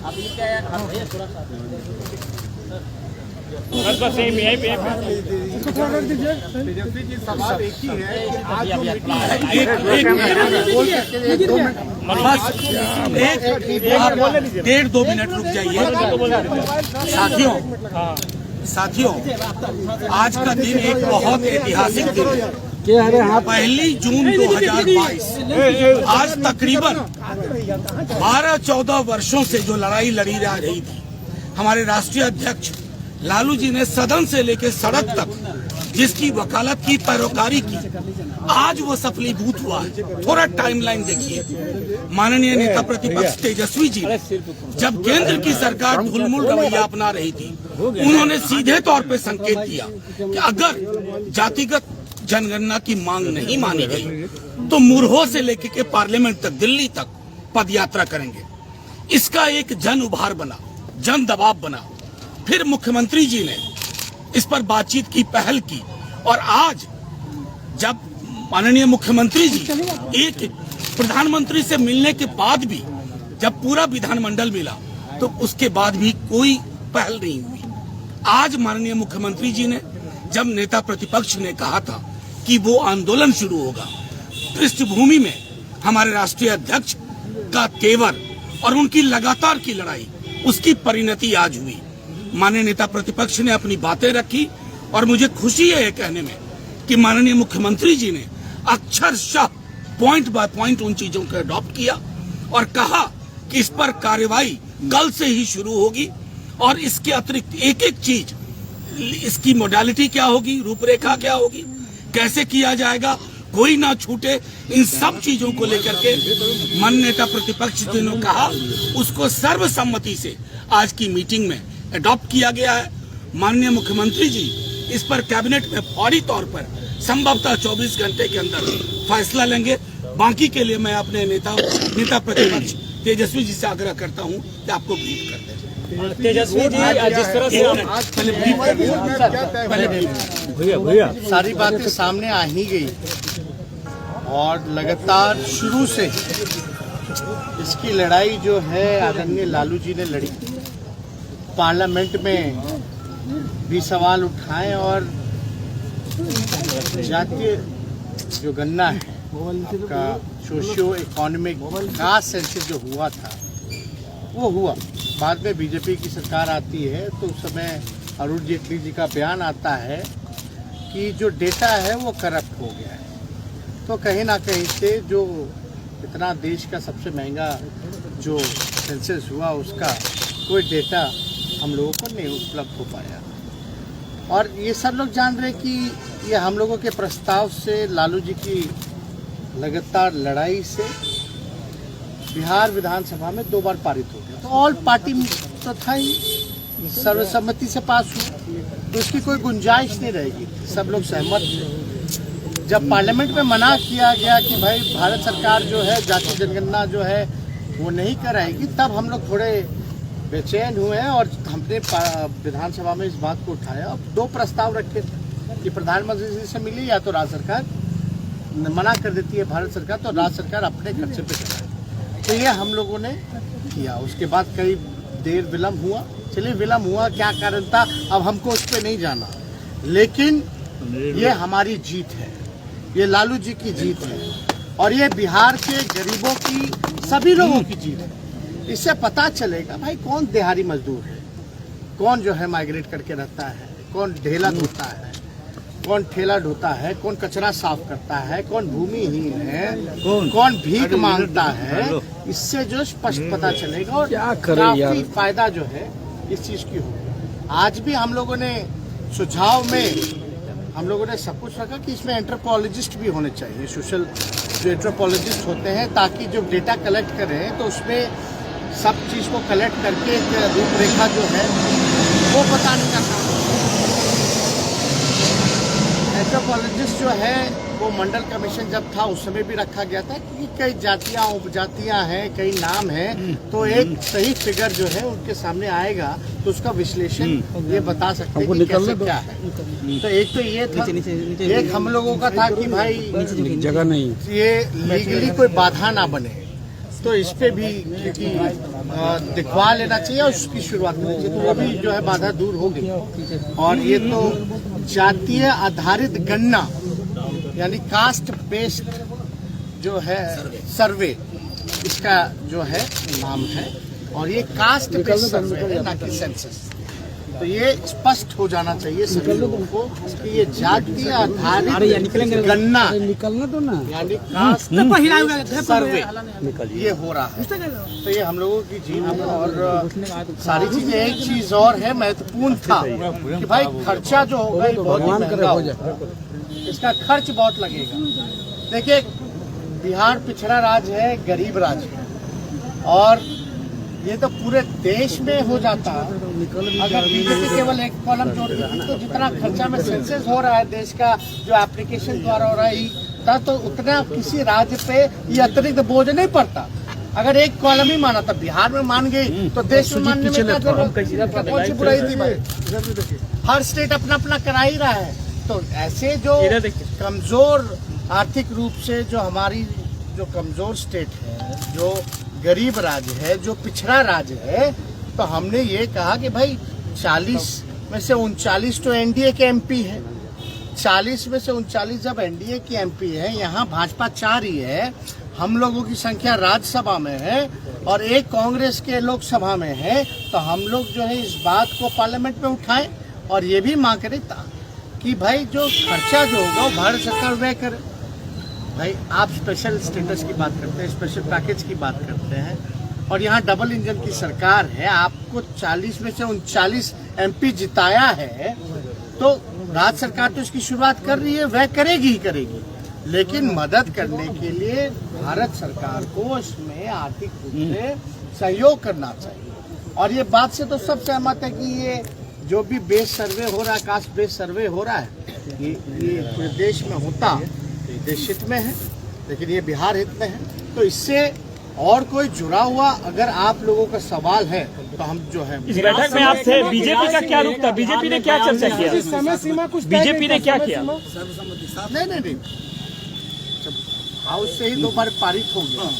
बस तेजस्वी जी सवाल एक ही है कि आज जो बस 1.5-2 मिनट रुक जाइए। साथियों, आज का दिन एक बहुत ऐतिहासिक दिन है। 1 जून 2022 आज तकरीबन 12-14 वर्षों से जो लड़ाई लड़ी जा रही थी, हमारे राष्ट्रीय अध्यक्ष लालू जी ने सदन से लेकर सड़क तक जिसकी वकालत की, पैरोकारी की, आज वो सफलीभूत हुआ है। थोड़ा टाइमलाइन देखिए। माननीय नेता प्रतिपक्ष तेजस्वी जी जब केंद्र की सरकार ढुलमुल रवैया अपना रही थी, उन्होंने सीधे तौर पे संकेत दिया कि अगर जातिगत जनगणना की मांग नहीं मानी गई तो मुरहो से लेकर के पार्लियामेंट तक, दिल्ली तक पदयात्रा करेंगे। इसका एक जन उभार बना, जन दबाव बना। फिर मुख्यमंत्री जी ने इस पर बातचीत की, पहल की, और आज जब माननीय मुख्यमंत्री जी एक प्रधानमंत्री से मिलने के बाद भी जब पूरा विधानमंडल मिला तो उसके बाद भी कोई पहल नहीं हुई। आज माननीय मुख्यमंत्री जी ने जब नेता प्रतिपक्ष ने कहा था कि वो आंदोलन शुरू होगा, पृष्ठभूमि में हमारे राष्ट्रीय अध्यक्ष का तेवर और उनकी लगातार की लड़ाई, उसकी परिणति आज हुई। माननीय नेता प्रतिपक्ष ने अपनी बातें रखी और मुझे खुशी है ये कहने में कि माननीय मुख्यमंत्री जी ने अक्षरशः पॉइंट बाय पॉइंट उन चीजों को अडॉप्ट किया और कहा कि इस पर कार्रवाई कल से ही शुरू होगी और इसके अतिरिक्त एक एक चीज, इसकी मोडालिटी क्या होगी, रूपरेखा क्या होगी, कैसे किया जाएगा, कोई ना छूटे, इन सब चीजों को लेकर के माननीय नेता प्रतिपक्ष जी ने कहा, उसको सर्वसम्मति से आज की मीटिंग में अडॉप्ट किया गया है। माननीय मुख्यमंत्री जी इस पर कैबिनेट में फौरी तौर पर संभवतः 24 घंटे के अंदर फैसला लेंगे। बाकी के लिए मैं अपने नेता प्रतिपक्ष तेजस्वी जी से आग्रह करता हूं कि आपको ब्रीफ कर दें। तेजस्वी जी जिस तरह से भैया सारी बातें सामने आ ही गई और लगातार शुरू से इसकी लड़ाई जो है आदरणीय लालू जी ने लड़ी। पार्लियामेंट में भी सवाल उठाए और जातीय जो गणना है, आपका सोशियो इकोनॉमिक कास्ट सेंसस जो हुआ था वो हुआ। बाद में बीजेपी की सरकार आती है तो उस समय अरुण जेटली जी का बयान आता है कि जो डेटा है वो करप्ट हो गया है। तो कहीं ना कहीं से जो इतना देश का सबसे महंगा जो सेंसस हुआ उसका कोई डेटा हम लोगों को नहीं उपलब्ध हो पाया। और ये सब लोग जान रहे कि ये हम लोगों के प्रस्ताव से, लालू जी की लगातार लड़ाई से बिहार विधानसभा में 2 बार पारित हो गया। तो ऑल पार्टी तो था ही, सर्वसम्मति से पास हुआ, तो उसकी कोई गुंजाइश नहीं रहेगी। सब लोग सहमत थे। जब पार्लियामेंट में मना किया गया कि भाई भारत सरकार जो है जाति जनगणना जो है वो नहीं कराएगी, तब हम लोग थोड़े बेचैन हुए हैं और हमने विधानसभा में इस बात को उठाया। अब 2 प्रस्ताव रखे थे कि प्रधानमंत्री जी से मिली या तो राज्य सरकार मना कर देती है भारत सरकार, तो राज्य सरकार अपने खर्चे पे कराए। तो ये हम लोगों ने किया। उसके बाद कई देर विलम्ब हुआ। चलिए विलम्ब हुआ, क्या कारण था अब हमको उस पर नहीं जाना, लेकिन ये हमारी जीत है, ये लालू जी की जीत है और ये बिहार के गरीबों की, सभी लोगों की जीत है। इससे पता चलेगा भाई कौन दिहाड़ी मजदूर है, कौन जो है माइग्रेट करके रहता है, कौन ढेला ढोता है, कौन ठेला ढोता है, कौन कचरा साफ करता है, कौन भूमिहीन है, कौन भीख मांगता है। इससे जो स्पष्ट पता चलेगा और काफी फायदा जो है इस चीज की होगी। आज भी हम लोगों ने सुझाव में हम लोगों ने सब कुछ रखा कि इसमें एंथ्रोपोलॉजिस्ट भी होने चाहिए, सोशल जो एंथ्रोपोलॉजिस्ट होते हैं, ताकि जो डेटा कलेक्ट करें तो उसमें सब चीज़ को कलेक्ट करके एक रूपरेखा जो है वो बताने का काम। एंथ्रोपोलॉजिस्ट जो है वो मंडल कमीशन जब था उस समय भी रखा गया था क्योंकि कई जातियाँ उपजातियाँ हैं, कई नाम हैं, तो एक सही फिगर जो है उनके सामने आएगा तो उसका विश्लेषण ये बता सकते हैं कि कैसे क्या है। तो एक तो ये था, एक हम लोगों का था कि भाई जगह नहीं, ये लीगली कोई बाधा ना बने, तो इस पे भी क्योंकि दिखवा लेना चाहिए और उसकी शुरुआत करनी चाहिए, तो वो भी जो है बाधा दूर होगी। और ये तो जातीय आधारित गणना यानी कास्ट बेस्ड जो है सर्वे इसका जो है नाम है, और ये कास्ट बेस्ड सर्वे है ना कि सेंसस। तो ये स्पष्ट हो जाना चाहिए सभी लोगों को कि ये जातीय आधारित गणना निकलना तो ना यानी कास्ट सर्वे ये हो रहा है। तो ये हम लोगों की जीवन और सारी चीजें, एक चीज और है महत्वपूर्ण था कि भाई खर्चा जो होगा ये बहुत ही महंगा होगा, इसका खर्च बहुत लगेगा। देखिए बिहार पिछड़ा राज्य है, गरीब राज्य है, और ये तो पूरे देश में हो जाता अगर बीजेपी केवल एक कॉलम जोड़ देती तो जितना खर्चा में सेंसस हो रहा है देश का जो एप्लीकेशन द्वारा हो रहा है तो उतना किसी राज्य पे ये अतिरिक्त बोझ नहीं पड़ता। अगर एक कॉलम ही माना था, बिहार में मान गई तो देश में मानने में क्या जरूरत, कौन सी बुराई थी भाई? हर स्टेट अपना अपना करा ही रहा है। तो ऐसे जो कमजोर आर्थिक रूप से जो हमारी जो कमजोर स्टेट है, जो गरीब राज्य है, जो पिछड़ा राज्य है, तो हमने ये कहा कि भाई 40 में से 39 तो एनडीए के एमपी है, 40 में से 39 जब एनडीए की एमपी है, यहाँ भाजपा 4 ही है, हम लोगों की संख्या राज्यसभा में है और एक कांग्रेस के लोकसभा में है, तो हम लोग जो है इस बात को पार्लियामेंट में उठाएं और ये भी मांग करें कि भाई जो खर्चा जो होगा वो भारत सरकार व्यय करे। भाई आप स्पेशल स्टेटस की बात करते हैं, स्पेशल पैकेज की बात करते हैं, और यहाँ डबल इंजन की सरकार है, आपको 40 में से 39 एमपी जिताया है, तो राज्य सरकार तो इसकी शुरुआत कर रही है, वह करेगी ही करेगी, लेकिन मदद करने के लिए भारत सरकार को इसमें आर्थिक रूप से सहयोग करना चाहिए। और ये बात से तो सब सहमत है कि ये जो भी बेस सर्वे हो रहा है, कास्ट बेस सर्वे हो रहा है, ये पूरे देश में होता देश हित में है, लेकिन ये बिहार हित में है। तो इससे और कोई जुड़ा हुआ अगर आप लोगों का सवाल है तो हम जो है इस बैठक में आप थे, बीजेपी का क्या रुख था, बीजेपी ने क्या चर्चा किया, समय सीमा कुछ बीजेपी ने क्या किया? नहीं, जब हाउस से ही 2 बार पारित हो गया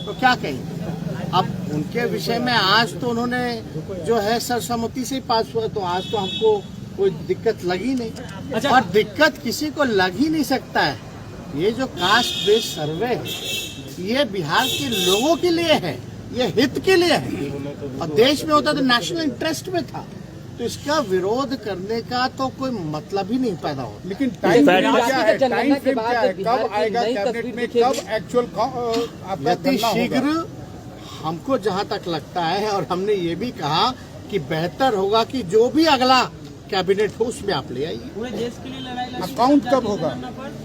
तो क्या कहेंगे। अब उनके विषय में आज तो उन्होंने जो है सर्वसम्मति से ही पास हुआ, तो आज तो हमको कोई दिक्कत लगी नहीं। अच्छा। और दिक्कत किसी को लग ही नहीं सकता है। ये जो कास्ट बेस्ड सर्वे है ये बिहार के लोगों के लिए है, ये हित के लिए है, और देश में होता तो नेशनल इंटरेस्ट में था, तो इसका विरोध करने का तो कोई मतलब ही नहीं पैदा होता। लेकिन टाइम फ्रेम क्या है, टाइम फ्रेम क्या है, कब आएगा कैबिनेट में, कब एक्चुअल अति शीघ्र हमको जहां तक लगता है, और हमने ये भी कहा कि बेहतर होगा कि जो भी अगला कैबिनेट हो उसमें आप ले आइए। पूरे देश के लिए लड़ाई अकाउंट कब होगा,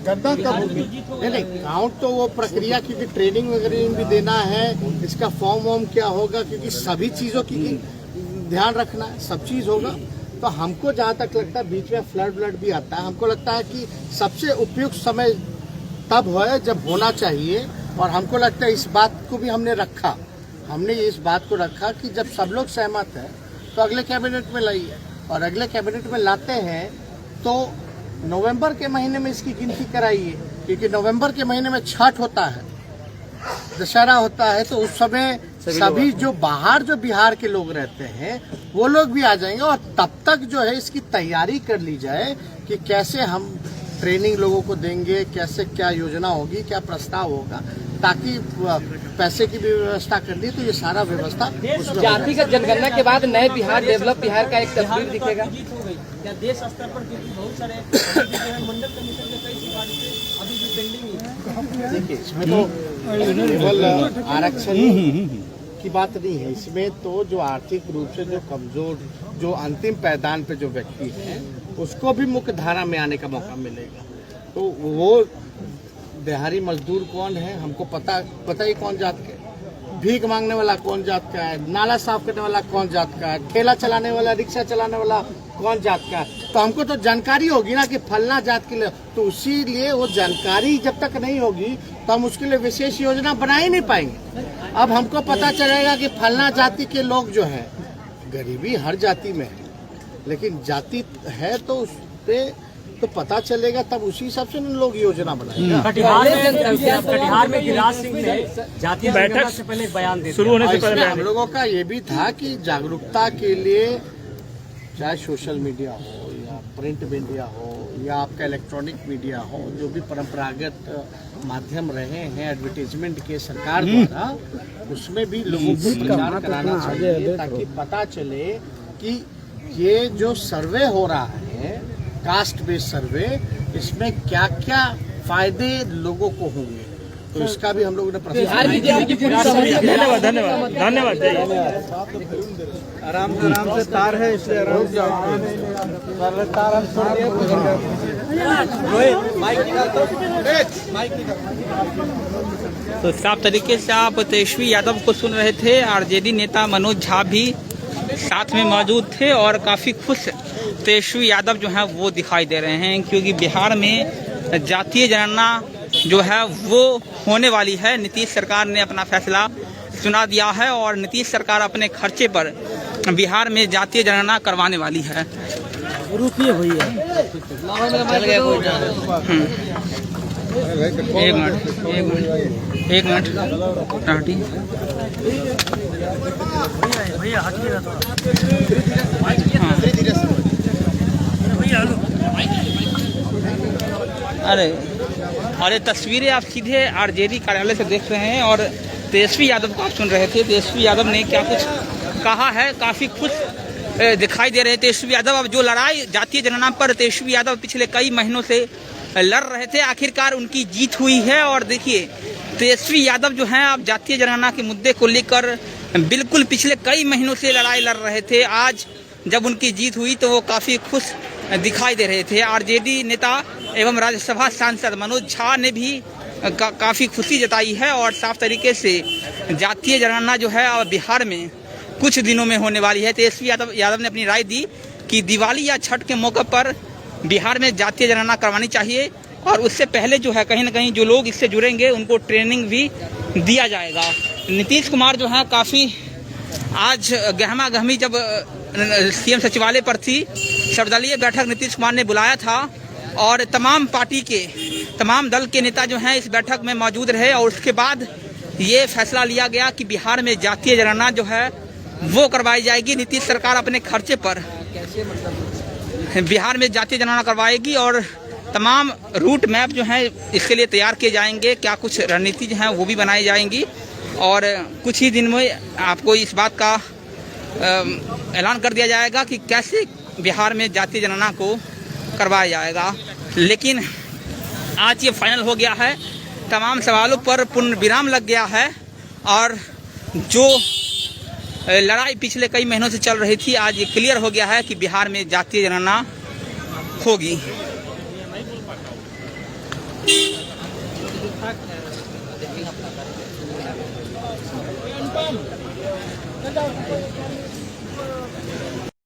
गणना कब होगी? नहीं काउंट तो वो प्रक्रिया, क्योंकि ट्रेनिंग वगैरह भी देना है, इसका फॉर्म वॉर्म क्या होगा, क्योंकि सभी चीजों की ध्यान रखना है, सब चीज होगा। तो हमको जहाँ तक लगता है बीच में फ्लड भी आता है, हमको लगता है कि सबसे उपयुक्त समय तब है जब होना चाहिए, और हमको लगता है इस बात को भी हमने रखा, हमने इस बात को रखा कि जब सब लोग सहमत हैं तो अगले कैबिनेट में लाइए, और अगले कैबिनेट में लाते हैं तो नवंबर के महीने में इसकी गिनती कराइए, क्योंकि नवंबर के महीने में छठ होता है, दशहरा होता है, तो उस समय सभी जो बाहर जो बिहार के लोग रहते हैं वो लोग भी आ जाएंगे, और तब तक जो है इसकी तैयारी कर ली जाए कि कैसे हम ट्रेनिंग लोगों को देंगे, कैसे क्या योजना होगी, क्या प्रस्ताव होगा, ताकि पैसे की भी व्यवस्था करनी है, तो ये सारा व्यवस्था उसमें जातिगत जनगणना के बाद नए बिहार, डेवलप बिहार का एक तस्वीर दिखेगा। क्या देश स्तर पर, क्योंकि बहुत सारे मंडल कमीशन के कई सिफारिशें अभी भी पेंडिंग है। देखिए इसमें तो केवल आरक्षण की बात नहीं है, इसमें तो जो आर्थिक रूप से जो कमजोर, जो अंतिम पायदान पे जो व्यक्ति है उसको भी मुख्य धारा में आने का मौका मिलेगा। तो वो दिहाड़ी मजदूर कौन है हमको पता ही कौन जात के, भीख मांगने वाला कौन जात का है, नाला साफ करने वाला कौन जात का है, ठेला चलाने वाला, रिक्शा चलाने वाला कौन जात का है, तो हमको तो जानकारी होगी ना कि फलना जात के लिए, तो उसी लिए वो जानकारी जब तक नहीं होगी तो हम उसके लिए विशेष योजना बना ही नहीं पाएंगे। अब हमको पता चलेगा कि फलना जाति के लोग जो है, गरीबी हर जाति में है, लेकिन जाति है तो उस पे तो पता चलेगा, तब उसी हिसाब से लोग योजना बनाएगा। कटिहार में गिरिराज सिंह ने जातीय बैठक से पहले बयान दिया, शुरू होने से पहले हम लोगों का ये भी था कि जागरूकता के लिए चाहे सोशल मीडिया हो या प्रिंट मीडिया हो या आपका इलेक्ट्रॉनिक मीडिया हो, जो भी परंपरागत माध्यम रहे हैं एडवर्टीजमेंट के सरकार द्वारा, उसमें भी लोगों को प्रचार कराना चाहिए ताकि पता चले कि ये जो सर्वे हो रहा है, कास्ट बेस्ड सर्वे, इसमें क्या क्या फायदे लोगों को होंगे, तो इसका भी हम लोगों ने धन्यवाद धन्यवाद धन्यवाद। आराम से तार है, इसलिए आराम से तार हम छोड़ तो साफ तरीके से आप तेजस्वी यादव को सुन रहे थे। आरजेडी नेता मनोज झा भी साथ में मौजूद थे और काफ़ी खुश तेजस्वी यादव जो है वो दिखाई दे रहे हैं, क्योंकि बिहार में जातीय जनगणना जो है वो होने वाली है। नीतीश सरकार ने अपना फैसला सुना दिया है और नीतीश सरकार अपने खर्चे पर बिहार में जातीय जनगणना करवाने वाली है। एक मिनट अरे तस्वीरें आप सीधे आरजेडी कार्यालय से देख रहे हैं और तेजस्वी यादव को आप सुन रहे थे। तेजस्वी यादव ने क्या कुछ कहा है, काफ़ी खुश दिखाई दे रहे हैं तेजस्वी यादव। अब जो लड़ाई जातीय जनगणना पर तेजस्वी यादव पिछले कई महीनों से लड़ रहे थे, आखिरकार उनकी जीत हुई है। और देखिए तेजस्वी यादव जो हैं अब जातीय जनगणना के मुद्दे को लेकर बिल्कुल पिछले कई महीनों से लड़ाई लड़ रहे थे। आज जब उनकी जीत हुई तो वो काफ़ी खुश दिखाई दे रहे थे। आरजेडी नेता एवं राज्यसभा सांसद मनोज झा ने भी काफ़ी खुशी जताई है और साफ तरीके से जातीय जनगणना जो है अब बिहार में कुछ दिनों में होने वाली है। तेजस्वी यादव ने अपनी राय दी कि दिवाली या छठ के मौके पर बिहार में जातीय जनगणना करवानी चाहिए और उससे पहले जो है कहीं ना कहीं जो लोग इससे जुड़ेंगे उनको ट्रेनिंग भी दिया जाएगा। नीतीश कुमार जो है काफ़ी आज गहमा गहमी जब सीएम सचिवालय पर थी, सर्वदलीय बैठक नीतीश कुमार ने बुलाया था और तमाम पार्टी के तमाम दल के नेता जो हैं इस बैठक में मौजूद रहे और उसके बाद ये फैसला लिया गया कि बिहार में जातीय जनगणना जो है वो करवाई जाएगी। नीतीश सरकार अपने खर्चे पर बिहार में जातीय जनगणना करवाएगी और तमाम रूट मैप जो हैं इसके लिए तैयार किए जाएंगे। क्या कुछ रणनीति जो हैं वो भी बनाई जाएंगी और कुछ ही दिन में आपको इस बात का ऐलान कर दिया जाएगा कि कैसे बिहार में जातीय जनगणना को करवाया जाएगा। लेकिन आज ये फाइनल हो गया है, तमाम सवालों पर पूर्ण विराम लग गया है और जो लड़ाई पिछले कई महीनों से चल रही थी आज ये क्लियर हो गया है कि बिहार में जातीय जनगणना होगी।